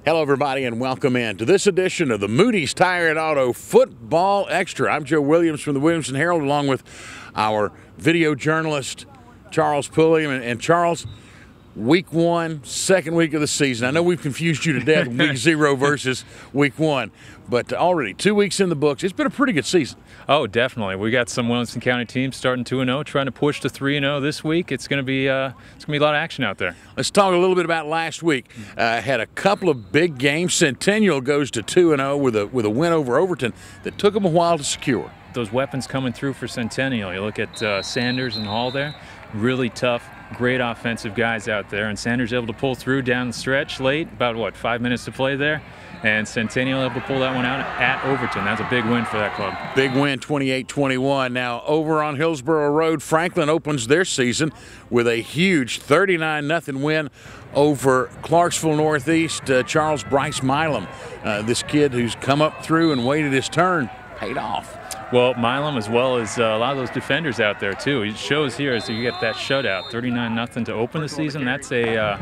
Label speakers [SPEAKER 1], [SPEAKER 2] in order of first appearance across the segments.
[SPEAKER 1] Hello, everybody, and welcome in to this edition of the Moody's Tire and Auto Football Extra. I'm Joe Williams from the Williamson Herald, along with our video journalist, Charles Pulliam. And Charles, week one, second week of the season. I know we've confused you to death, week 0 versus week 1, but already 2 weeks in the books. It's been a pretty good season.
[SPEAKER 2] Oh, definitely. We got some Williamson County teams starting 2-0, trying to push to 3-0 this week. It's going to be a lot of action out there.
[SPEAKER 1] Let's talk a little bit about last week. Had a couple of big games. Centennial goes to 2-0 with a win over Overton that took them a while to secure.
[SPEAKER 2] Those weapons coming through for Centennial. You look at Sanders and Hall there, really tough, great offensive guys out there. And Sanders able to pull through down the stretch late, about 5 minutes to play there. And Centennial able to pull that one out at Overton. That's a big win for that club.
[SPEAKER 1] Big win, 28-21. Now, over on Hillsborough Road, Franklin opens their season with a huge 39-0 win over Clarksville Northeast. Charles Bryce Milam, this kid who's come up through and waited his turn, paid off.
[SPEAKER 2] Well, Milam, as well as a lot of those defenders out there too. It shows here as you get that shutout, 39-0 to open the season. That's a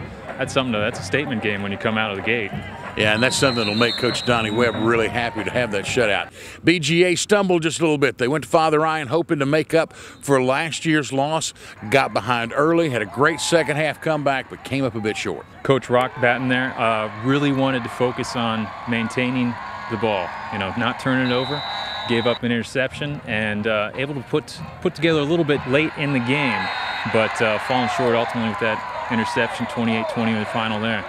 [SPEAKER 2] statement game when you come out of the gate.
[SPEAKER 1] Yeah, and that's something that'll make Coach Donnie Webb really happy to have that shutout. BGA stumbled just a little bit. They went to Father Ryan hoping to make up for last year's loss. Got behind early, had a great second half comeback, but came up a bit short.
[SPEAKER 2] Coach Rock batting there really wanted to focus on maintaining the ball, not turning it over. Gave up an interception and able to put together a little bit late in the game, but falling short ultimately with that interception, 28-20 in the final there.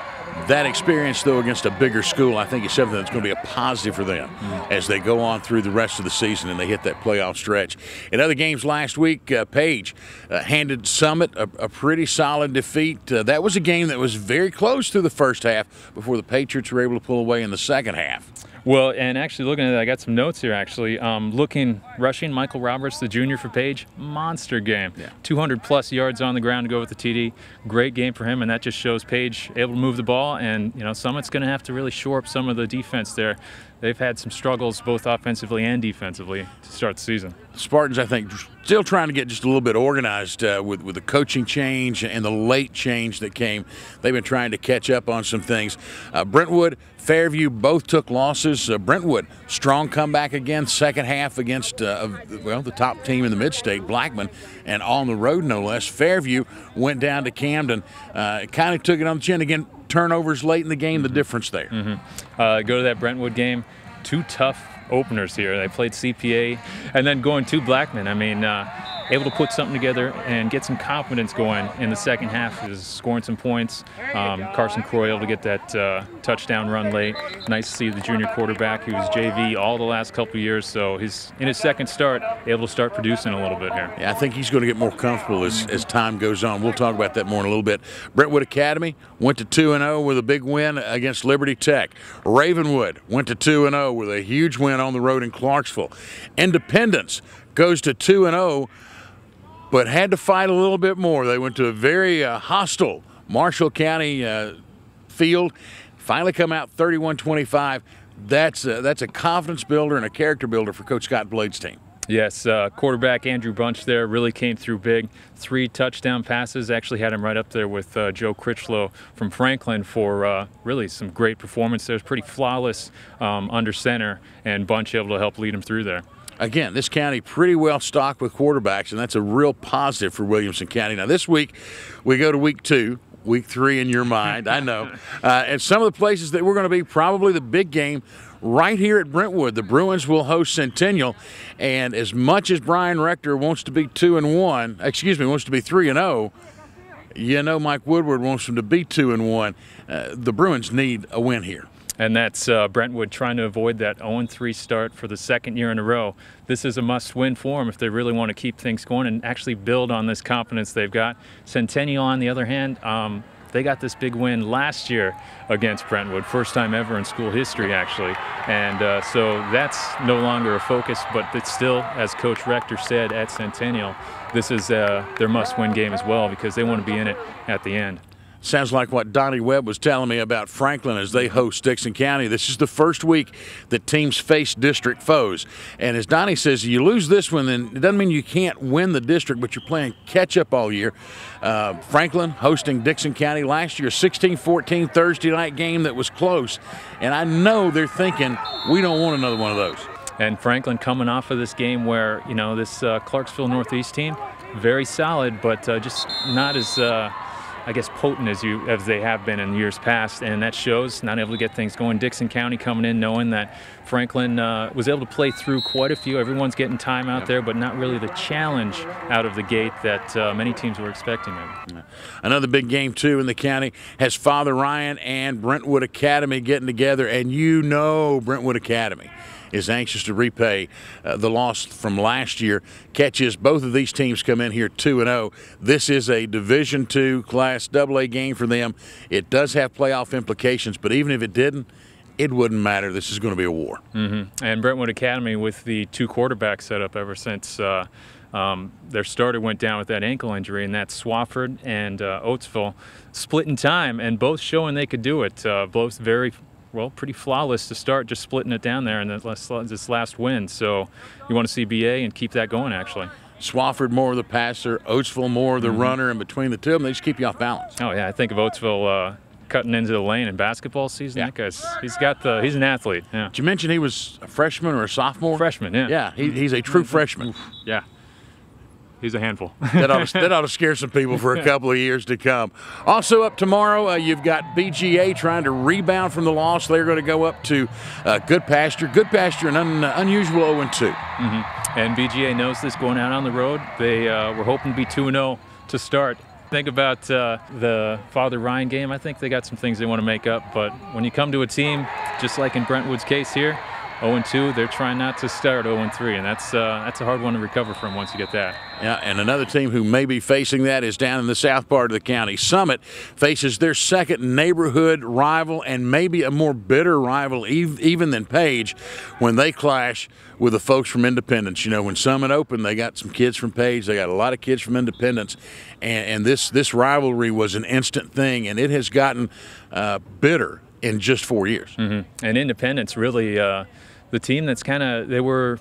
[SPEAKER 1] That experience, though, against a bigger school, I think is something that's going to be a positive for them as they go on through the rest of the season and they hit that playoff stretch. In other games last week, Page handed Summit a pretty solid defeat. That was a game that was very close through the first half before the Patriots were able to pull away in the second half.
[SPEAKER 2] Well, and actually looking at it, I got some notes here actually. Rushing, Michael Roberts, the junior for Page, monster game. Yeah. 200-plus yards on the ground to go with the TD. Great game for him, and that just shows Page able to move the ball, and Summit's going to have to really shore up some of the defense there. They've had some struggles both offensively and defensively to start the season.
[SPEAKER 1] Spartans, I think, still trying to get just a little bit organized with the coaching change and the late change that came. They've been trying to catch up on some things. Brentwood, Fairview both took losses. Brentwood, strong comeback again, second half against, the top team in the mid-state, Blackman, and on the road no less. Fairview went down to Camden, kind of took it on the chin again. Turnovers late in the game, the difference there.
[SPEAKER 2] Go to that Brentwood game, 2 tough openers here. They played CPA and then going to Blackman. I mean, able to put something together and get some confidence going in the second half, is scoring some points. Carson Croy able to get that touchdown run late. Nice to see the junior quarterback who was JV all the last couple of years, so in his second start, able to start producing a little bit here.
[SPEAKER 1] Yeah, I think he's going to get more comfortable as time goes on. We'll talk about that more in a little bit. Brentwood Academy went to 2-0 with a big win against Liberty Tech. Ravenwood went to 2-0 with a huge win on the road in Clarksville. Independence goes to 2-0, but had to fight a little bit more. They went to a very hostile Marshall County field. Finally come out 31-25. That's a confidence builder and a character builder for Coach Scott Blade's team.
[SPEAKER 2] Yes, quarterback Andrew Bunch there really came through big. 3 touchdown passes, actually had him right up there with Joe Critchlow from Franklin for really some great performance there. It was pretty flawless under center, and Bunch able to help lead him through there.
[SPEAKER 1] Again, this county pretty well stocked with quarterbacks, and that's a real positive for Williamson County. Now, this week, we go to week 2, week 3 in your mind, I know. And some of the places that we're going to be, probably the big game right here at Brentwood. The Bruins will host Centennial, and as much as Brian Rector wants to be 3-0, Mike Woodward wants them to be 2-1. The Bruins need a win here.
[SPEAKER 2] And that's Brentwood trying to avoid that 0-3 start for the second year in a row. This is a must-win for them if they really want to keep things going and actually build on this confidence they've got. Centennial, on the other hand, they got this big win last year against Brentwood, first time ever in school history, actually. And so that's no longer a focus, but it's still, as Coach Rector said at Centennial, this is their must-win game as well because they want to be in it at the end.
[SPEAKER 1] Sounds like what Donnie Webb was telling me about Franklin as they host Dixon County. This is the first week that teams face district foes. And as Donnie says, you lose this one, then it doesn't mean you can't win the district, but you're playing catch-up all year. Franklin hosting Dixon County last year, 16-14 Thursday night game that was close. And I know they're thinking, we don't want another one of those.
[SPEAKER 2] And Franklin coming off of this game where, you know, this Clarksville Northeast team, very solid, but just not as I guess, potent as they have been in years past, and that shows. Not able to get things going. Dixon County coming in knowing that Franklin was able to play through quite a few. Everyone's getting time out there, but not really the challenge out of the gate that many teams were expecting.
[SPEAKER 1] Another big game, too, in the county has Father Ryan and Brentwood Academy getting together, and you know Brentwood Academy is anxious to repay the loss from last year. Catches both of these teams come in here 2-0. This is a Division II Class AA game for them. It does have playoff implications, but even if it didn't, it wouldn't matter. This is going to be a war.
[SPEAKER 2] And Brentwood Academy with the two quarterbacks set up ever since their starter went down with that ankle injury, and that's Swafford and Oatsville split in time, and both showing they could do it. Both very pretty flawless to start, just splitting it down there in this last win. So you want to see BA and keep that going, actually.
[SPEAKER 1] Swafford more of the passer, Oatsville more of the runner, and between the two of them, they just keep you off balance.
[SPEAKER 2] Oh, yeah, I think of Oatsville cutting into the lane in basketball season. That guy's, he's an athlete. Yeah.
[SPEAKER 1] Did you mention he was a freshman or a sophomore?
[SPEAKER 2] Freshman, yeah.
[SPEAKER 1] Yeah, he's a true freshman.
[SPEAKER 2] Yeah. He's a handful.
[SPEAKER 1] that ought to scare some people for a couple of years to come. Also up tomorrow, you've got BGA trying to rebound from the loss. They're going to go up to Good Pasture. Good Pasture, an unusual 0-2.
[SPEAKER 2] And BGA knows this going out on the road. They were hoping to be 2-0 to start. Think about the Father Ryan game. I think they got some things they want to make up. But when you come to a team, just like in Brentwood's case here, 0-2, they're trying not to start 0-3, and that's a hard one to recover from once you get that.
[SPEAKER 1] Yeah, and another team who may be facing that is down in the south part of the county. Summit faces their second neighborhood rival and maybe a more bitter rival even than Page when they clash with the folks from Independence. You know, when Summit opened, they got some kids from Page. They got a lot of kids from Independence, and this rivalry was an instant thing, and it has gotten bitter in just 4 years.
[SPEAKER 2] And Independence really the team that's they were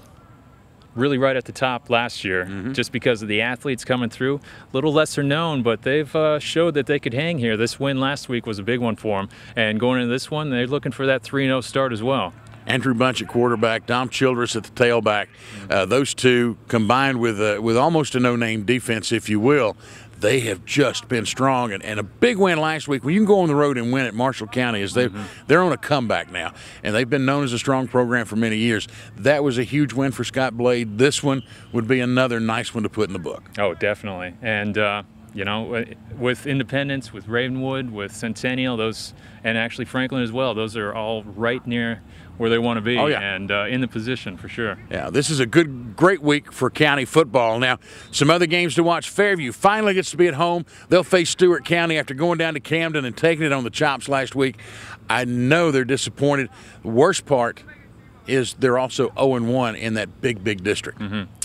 [SPEAKER 2] really right at the top last year just because of the athletes coming through. A little lesser known, but they've showed that they could hang here. This win last week was a big one for them. And going into this one, they're looking for that 3-0 start as well.
[SPEAKER 1] Andrew Bunch at quarterback, Dom Childress at the tailback. Those two combined with almost a no-name defense, if you will, they have just been strong, and a big win last week. When you can go on the road and win at Marshall County, is they're on a comeback now, and they've been known as a strong program for many years. That was a huge win for Scott Blade. This one would be another nice one to put in the book.
[SPEAKER 2] Oh, definitely. And you know, with Independence, with Ravenwood, with Centennial, and actually Franklin as well, those are all right near where they want to be and in the position for sure.
[SPEAKER 1] Yeah, this is a great week for county football. Now, some other games to watch. Fairview finally gets to be at home. They'll face Stewart County after going down to Camden and taking it on the chops last week. I know they're disappointed. The worst part is they're also 0-1 in that big district.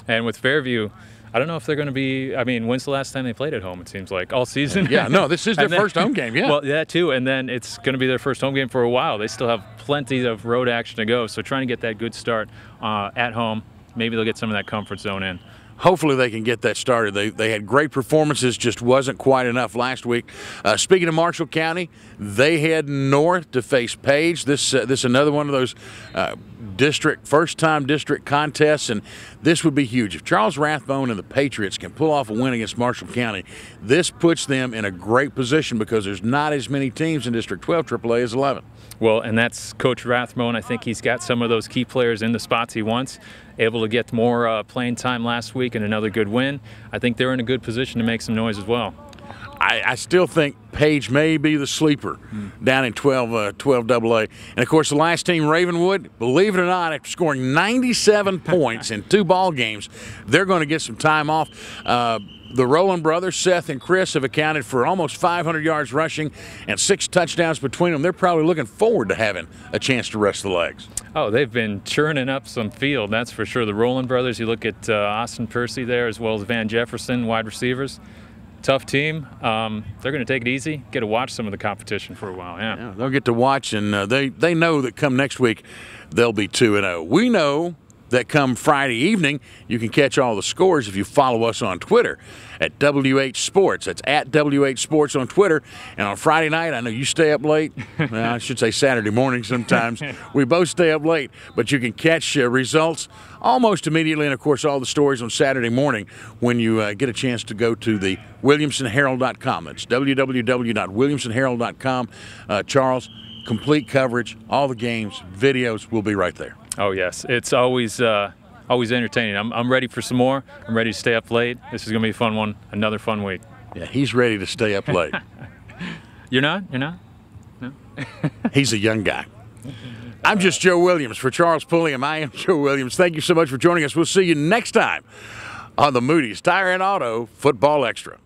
[SPEAKER 2] And with Fairview, I don't know if they're going to be, I mean, when's the last time they played at home, it seems like? All season?
[SPEAKER 1] Yeah, no, this is their first home game, yeah.
[SPEAKER 2] Well, that too, and then it's going to be their first home game for a while. They still have plenty of road action to go, so trying to get that good start at home, maybe they'll get some of that comfort zone in.
[SPEAKER 1] Hopefully they can get that started. They had great performances, just wasn't quite enough last week. Speaking of Marshall County, they head north to face Page. This another one of those first-time district contests, and this would be huge. If Charles Rathbone and the Patriots can pull off a win against Marshall County, this puts them in a great position because there's not as many teams in District 12 AAA as 11.
[SPEAKER 2] Well, and that's Coach Rathbone. I think he's got some of those key players in the spots he wants. Able to get more playing time last week and another good win. I think they're in a good position to make some noise as well.
[SPEAKER 1] I still think Page may be the sleeper down in 12 AA. And, of course, the last team, Ravenwood, believe it or not, after scoring 97 points in 2 ball games, they're going to get some time off. The Rowland brothers, Seth and Chris, have accounted for almost 500 yards rushing and 6 touchdowns between them. They're probably looking forward to having a chance to rest the legs.
[SPEAKER 2] Oh, they've been churning up some field, that's for sure. The Rowland brothers, you look at Austin Percy there as well as Van Jefferson, wide receivers. tough team. They're going to take it easy, get to watch some of the competition for a while. Yeah,
[SPEAKER 1] they'll get to watch, and they know that come next week they'll be 2-0. We know that come Friday evening, you can catch all the scores if you follow us on Twitter at WH Sports. That's at WH Sports on Twitter. And on Friday night, I know you stay up late. Well, I should say Saturday morning sometimes. We both stay up late, but you can catch results almost immediately. And, of course, all the stories on Saturday morning when you get a chance to go to the WilliamsonHerald.com. That's www.williamsonherald.com. Charles, complete coverage, all the games, videos will be right there.
[SPEAKER 2] Oh, yes. It's always entertaining. I'm ready for some more. I'm ready to stay up late. This is going to be a fun one, another fun week.
[SPEAKER 1] Yeah, he's ready to stay up late.
[SPEAKER 2] You're not? You're not? No?
[SPEAKER 1] He's a young guy. I'm just Joe Williams. For Charles Pulliam, I am Joe Williams. Thank you so much for joining us. We'll see you next time on the Moody's Tire and Auto Football Extra.